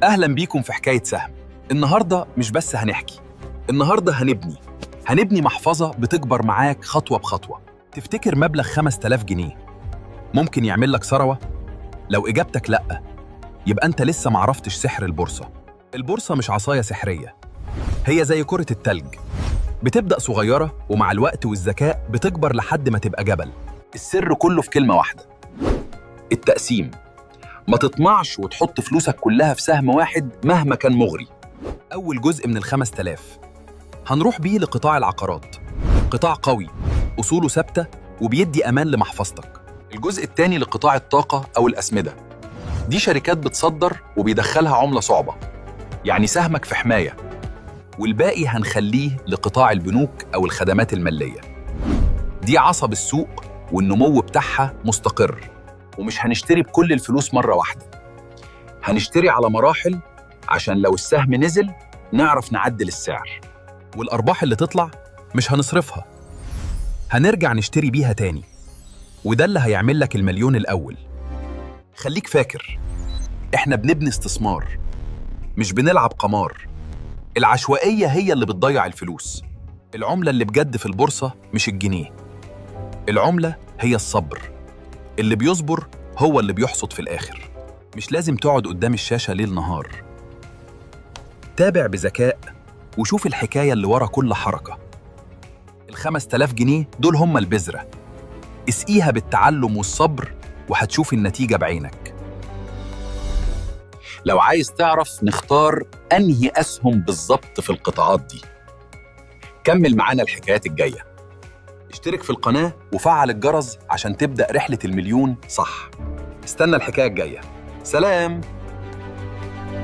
أهلا بيكم في حكاية سهم. النهاردة مش بس هنحكي، النهاردة هنبني محفظة بتكبر معاك خطوة بخطوة. تفتكر مبلغ 5000 جنيه ممكن يعمل لك ثروة؟ لو إجابتك لأ، يبقى أنت لسه معرفتش سحر البورصة. البورصة مش عصاية سحرية، هي زي كرة التلج، بتبدأ صغيرة ومع الوقت والذكاء بتكبر لحد ما تبقى جبل. السر كله في كلمة واحدة: التقسيم. ما تطمعش وتحط فلوسك كلها في سهم واحد مهما كان مغري. أول جزء من 5000 هنروح بيه لقطاع العقارات، قطاع قوي، أصوله ثابتة وبيدي أمان لمحفظتك. الجزء الثاني لقطاع الطاقة أو الأسمدة، دي شركات بتصدر وبيدخلها عملة صعبة، يعني سهمك في حماية. والباقي هنخليه لقطاع البنوك أو الخدمات المالية، دي عصب السوق والنمو بتاعها مستقر. ومش هنشتري بكل الفلوس مرة واحدة، هنشتري على مراحل عشان لو السهم نزل نعرف نعدل السعر. والأرباح اللي تطلع مش هنصرفها، هنرجع نشتري بيها تاني، وده اللي هيعمل لك المليون الأول. خليك فاكر، إحنا بنبني استثمار، مش بنلعب قمار. العشوائية هي اللي بتضيع الفلوس. العملة اللي بجد في البورصة مش الجنيه، العملة هي الصبر. اللي بيصبر هو اللي بيحصد في الآخر. مش لازم تقعد قدام الشاشة ليل نهار، تابع بذكاء وشوف الحكاية اللي ورا كل حركة. 5000 جنيه دول هم البذرة، اسقيها بالتعلم والصبر وهتشوف النتيجة بعينك. لو عايز تعرف نختار أنهي أسهم بالظبط في القطاعات دي، كمل معانا الحكايات الجاية. اشترك في القناة وفعل الجرس عشان تبدأ رحلة المليون صح. استنى الحكاية الجاية. سلام.